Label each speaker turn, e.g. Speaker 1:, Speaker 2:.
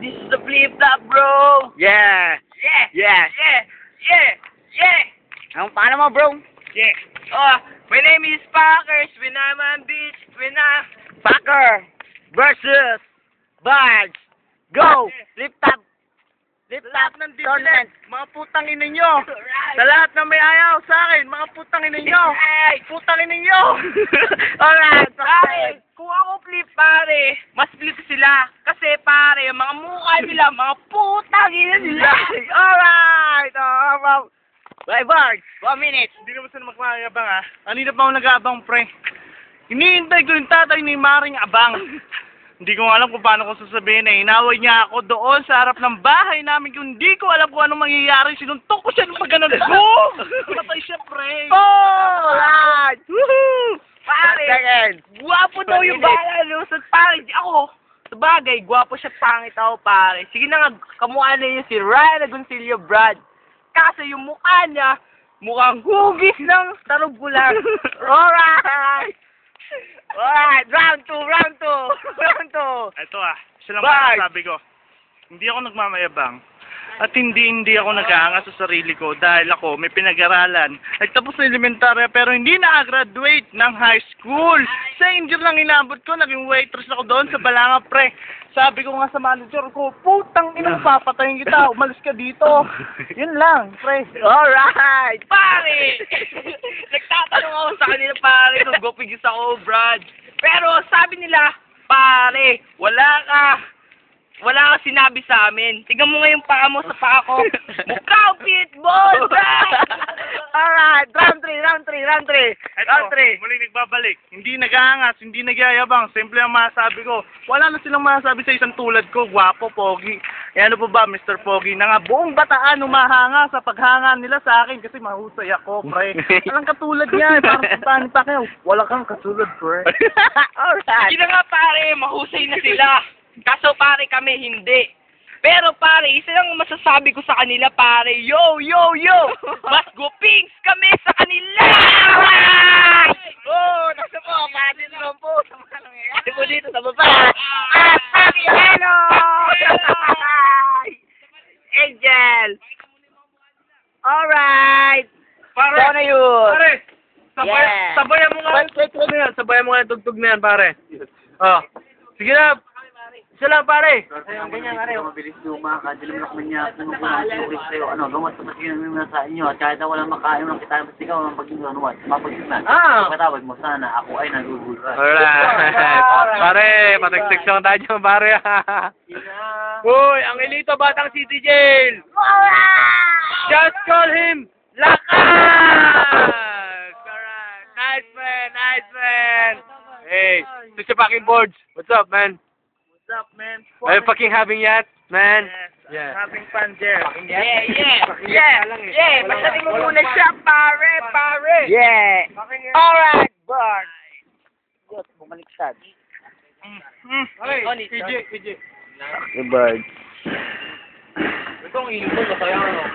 Speaker 1: This is the flip flop, bro.
Speaker 2: Yeah.
Speaker 1: Yeah.
Speaker 2: Yeah.
Speaker 1: Yeah. Yeah. Yeah.
Speaker 2: Anong paano mo, bro?
Speaker 1: Yeah. Oh, my name is Packers. When I'm on beach,
Speaker 2: Packer versus Bards. Go! Flip top. Flip top
Speaker 1: ng
Speaker 2: tournament. Mga putang ina nyo. Sa lahat na may ayaw sa akin, mga putang ina nyo. Putang ina nyo. Alright.
Speaker 1: Pare, kung ako flip, pare, mas flip sila. Kasi, pare, mga mukha nila, mga putang ina sila.
Speaker 2: Alright. Bye, Bards. 1 minute.
Speaker 3: Hindi naman sila magmayabang ha. Kanina pa ako nag-aabang, pre. Hinihintay ko yung tatay ni Maring Abang. Hindi ko alam kung paano ko sasabihin eh. Inaway niya ako doon sa harap ng bahay namin. Kung hindi ko alam kung anong mangyayari, sinuntok ko siya ng maganon. Boom! Patay siya, pre.
Speaker 2: Oh! Alright. Woohoo!
Speaker 1: Pare, guwapo daw yung bala lusot, pare. Ako, sabagay, guwapo siya, pangit ako, pare. Sige na nga, kamukha na yun si Ryan Agoncillo Brad. Kaso yung mukha niya, mukhang hugis ng tarugulan.
Speaker 2: Alright. Alright. Round 2. Round 2. Round 2.
Speaker 3: Ito siya lang
Speaker 2: Bye.
Speaker 3: sabi ko. Hindi ako nagmamayabang. At hindi ako nag-aangas sa sarili ko dahil ako may pinag-aralan. Nagtapos na elementarya pero hindi na-graduate ng high school. Sa Angel lang inabot ko, naging waitress ako doon sa Balanga, pre. Sabi ko nga sa manager ko, putang ina, papatayin kita, umalis ka dito. Yun lang, pre.
Speaker 2: Alright.
Speaker 1: Pare! Nagtatanong ako sa kanila, pare, kung gupigis ako, Brad. Pero sabi nila, pare, wala ka sinabi sa amin. Tingnan mo nga yung paa mo sa paa ko. Mukhang pitbull, Brad!
Speaker 2: Alright. Round 3. Round 3. Round 3.
Speaker 3: Ito,
Speaker 2: Round 3.
Speaker 3: muling nagbabalik. Hindi nag-aangas, hindi nagyayabang. Simple ang masasabi ko. Wala na silang masasabi sa isang tulad ko. Gwapo, pogi. Eh ano po ba, Mr. Pogi? Na nga buong bataan humahanga sa paghanga nila sa akin kasi mahusay ako, pre. Walang katulad niya. Parang pa kayo. Wala kang katulad, pre.
Speaker 2: Alright.
Speaker 1: Sige na nga, pare, mahusay na sila. Kaso, pare, kami hindi. Pero, pare, isa lang masasabi ko sa kanila, pare. Yo, yo, yo! Mas gupings kami sa kanila!
Speaker 2: Oh, nasa po. Patin naman po. Sa mga nangyayari po dito sa baba. Happy Hello! Angel! Alright!
Speaker 3: Pare,
Speaker 2: Ito na yun.
Speaker 3: pare,
Speaker 2: Yeah.
Speaker 3: sabayan mo nga yung tugtog na yan. Sabayan mo nga yung tugtog na yan, pare. Oh. Sige na. Isa lang, pare.
Speaker 2: Ayun, ganyan, pare.
Speaker 4: Mabilis lumaka, dilim na kanya, kung sulit sa'yo, gamot sa masinan mo sa inyo, at kahit na walang makain ng kita, basta ikaw ang paging mapagsignan. Katawag mo, sana ako ay nagugulra.
Speaker 3: Alright. Pare, patag-section tayo, pare. Uy, ang Elito Batang City Jail. Just call him Lakas! Alright. Nice man, nice man. Hey, this is fucking boards. What's up, man?
Speaker 1: What's up, man?
Speaker 3: Are you fucking having yet, man? Yeah.
Speaker 1: Having fun there. Yeah, yeah. Masabi mo muna siya, pare.
Speaker 2: Yeah! Alright, Bart! Good, bumalik siya.
Speaker 3: PJ.
Speaker 2: The bird.
Speaker 1: Itong ilong ko, kaya ano.